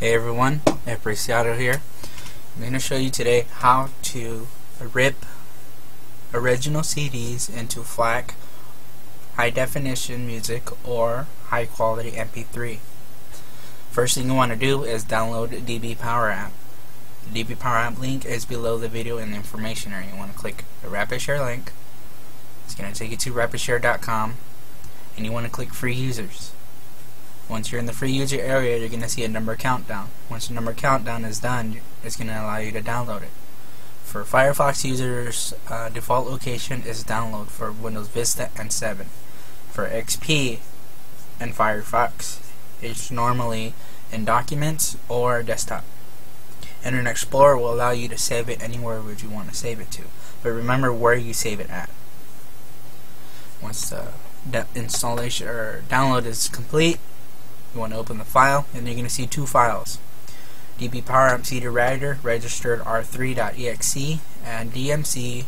Hey everyone, Apreciado here. I'm going to show you today how to rip original CDs into FLAC, high definition music, or high quality MP3. First thing you want to do is download DB Power App. The DB Power App link is below the video in the information area. You want to click the Rapid Share link. It's going to take you to rapidshare.com, and you want to click Free Users. Once you're in the free user area, you're going to see a number countdown. Once the number countdown is done, it's going to allow you to download it. For Firefox users, default location is download for Windows Vista and 7. For XP and Firefox, it's normally in Documents or Desktop. Internet Explorer will allow you to save it anywhere where you want to save it to. But remember where you save it at. Once the installation or download is complete, you want to open the file, and you're going to see two files: DB Power App CD Writer registered R3.exe and DMC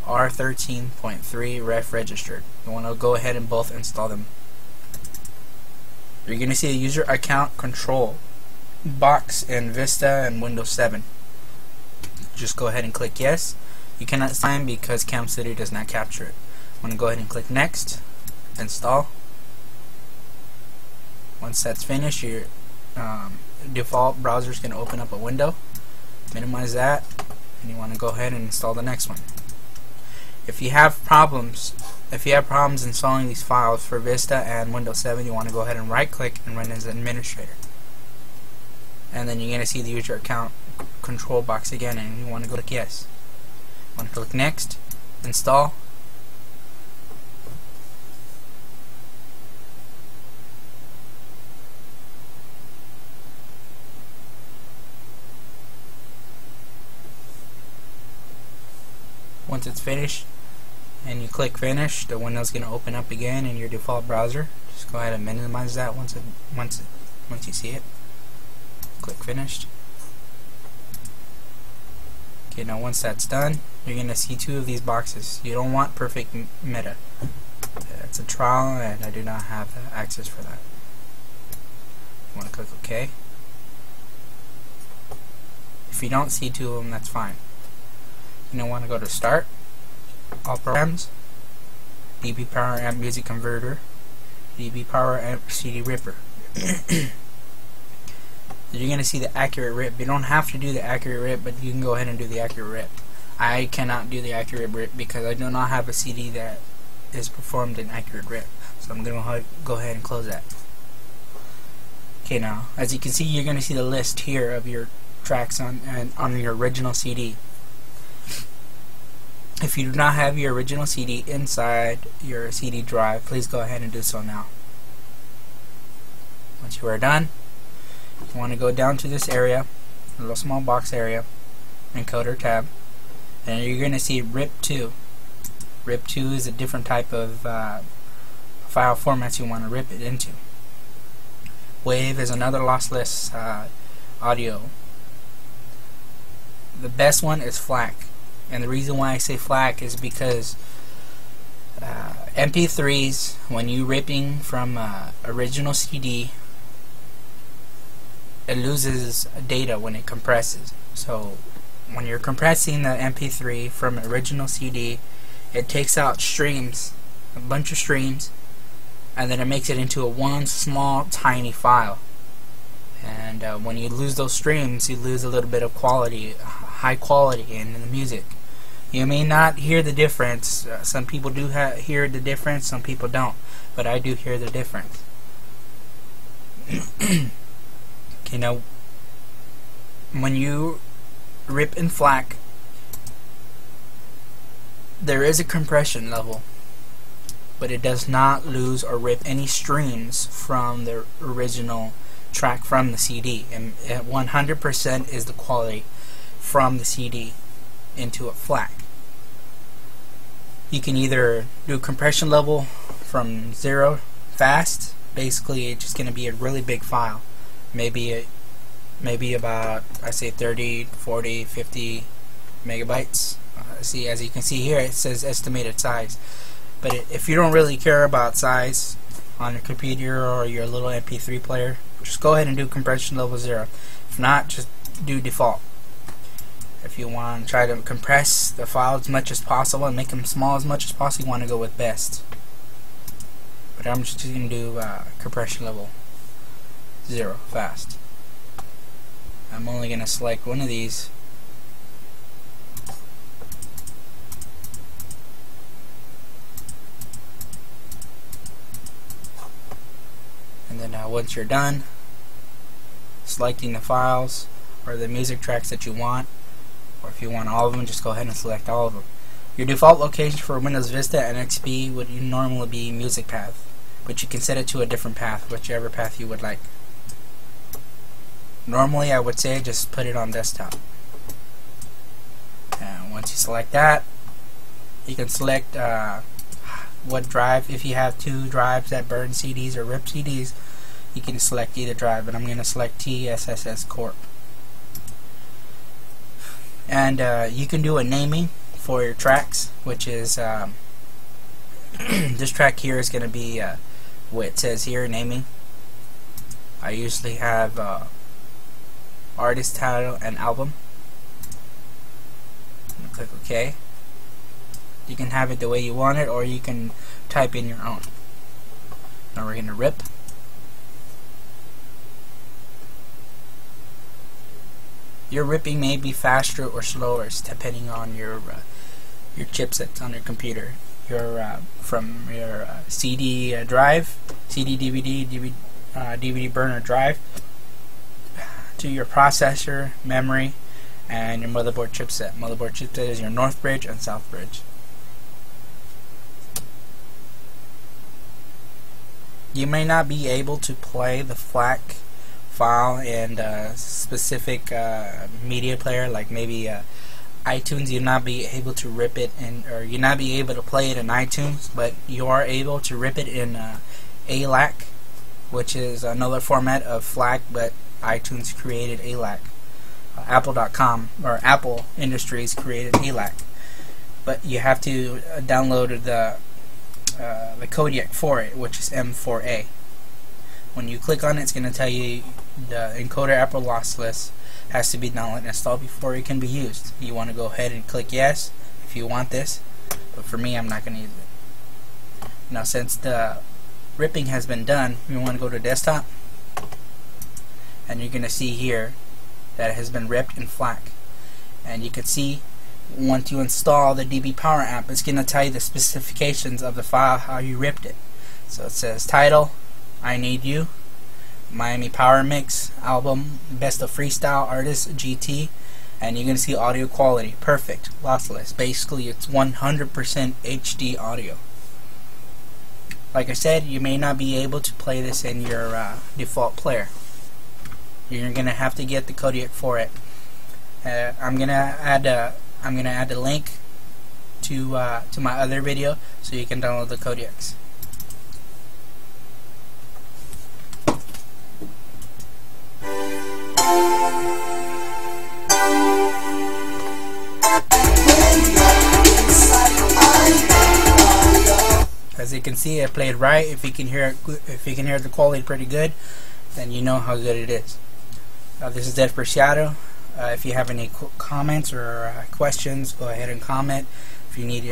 R13.3 ref registered. You want to go ahead and both install them. You're going to see a user account control box in Vista and Windows 7. Just go ahead and click yes. You cannot sign because Cam City does not capture it. You want to go ahead and click next, install. Once that's finished, your default browser is going to open up a window. Minimize that, and you want to go ahead and install the next one. If you have problems installing these files for Vista and Windows 7, you want to go ahead and right-click and run as administrator. And then you're going to see the user account control box again, and you want to click yes. You want to click next, install. Once it's finished and you click finish, the window's going to open up again in your default browser. Just go ahead and minimize that once you see it. Click finished. Okay, now once that's done, you're going to see two of these boxes. You don't want perfect meta. It's a trial and I do not have access for that. You want to click OK. If you don't see two of them, that's fine. You want to go to Start, All Programs, DB Power Amp Music Converter, DB Power Amp CD Ripper. You're going to see the accurate rip. You don't have to do the accurate rip, but you can go ahead and do the accurate rip. I cannot do the accurate rip because I do not have a CD that is performed in accurate rip. So I'm going to go ahead and close that. Okay, now as you can see, you're going to see the list here of your tracks on your original CD. If you do not have your original CD inside your CD drive, please go ahead and do so now. Once you are done, you want to go down to this area, a little small box area, encoder tab, and you're going to see RIP2. RIP2 is a different type of file formats you want to rip it into. WAV is another lossless audio. The best one is FLAC. And the reason why I say FLAC is because MP3s, when you're ripping from original CD, it loses data when it compresses. So when you're compressing the MP3 from original CD, it takes out streams, a bunch of streams, and then it makes it into one small tiny file. And when you lose those streams, you lose a little bit of quality, high quality in the music. You may not hear the difference. Some people do hear the difference, some people don't, but I do hear the difference. Okay, now when you rip in FLAC, there is a compression level, but it does not lose or rip any streams from the original track from the CD, and 100% is the quality from the CD into a FLAC. You can either do compression level from 0 fast. Basically it's just going to be a really big file, maybe about, I say 30, 40, 50 megabytes. See, as you can see here, it says estimated size, but if you don't really care about size, on your computer or your little MP3 player, just go ahead and do compression level 0. If not, just do default. If you want to try to compress the file as much as possible and make them small as much as possible, you want to go with best. But I'm just going to do compression level 0 fast. I'm only going to select one of these. And then once you're done selecting the files or the music tracks that you want, or if you want all of them, just go ahead and select all of them. Your default location for Windows Vista and XP would normally be music path, but you can set it to a different path, whichever path you would like. Normally I would say just put it on desktop. And once you select that, you can select what drive. If you have 2 drives that burn CDs or rip CDs, you can select either drive, but I'm going to select TSSS Corp. And you can do a naming for your tracks, which is this track here is going to be what it says here, naming. I usually have artist title and album. I'm going to click OK. You can have it the way you want it, or you can type in your own. Now we're going to rip. Your ripping may be faster or slower depending on your chipsets on your computer. Your from your CD drive, CD DVD, DVD burner drive, to your processor, memory, and your motherboard chipset. Motherboard chipset is your north bridge and south bridge. You may not be able to play the FLAC file in a specific media player, like maybe iTunes. You'll not be able to rip it in, or you'll not be able to play it in iTunes, but you are able to rip it in ALAC, which is another format of FLAC, but iTunes created ALAC. Apple.com or Apple Industries created ALAC, but you have to download the codec for it, which is M4A. When you click on it, it's going to tell you the encoder Apple lossless has to be downloaded and installed before it can be used. You want to go ahead and click yes if you want this, but for me, I'm not going to use it. Now, since the ripping has been done, we want to go to desktop, and you're going to see here that it has been ripped in FLAC. And you can see once you install the DB Power app, it's going to tell you the specifications of the file, how you ripped it. So it says title, I Need You, Miami Power Mix, album, Best of Freestyle Artist, GT, and you're going to see audio quality, perfect, lossless. Basically, it's 100% HD audio. Like I said, you may not be able to play this in your default player. You're going to have to get the codec for it. I'm gonna add a link to my other video so you can download the codecs. As you can see, I played right. If you can hear the quality pretty good, then you know how good it is. This is Dead Preciado. If you have any comments or questions, go ahead and comment. If you need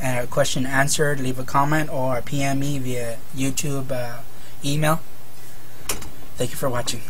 a question answered, leave a comment or PM me via YouTube email. Thank you for watching.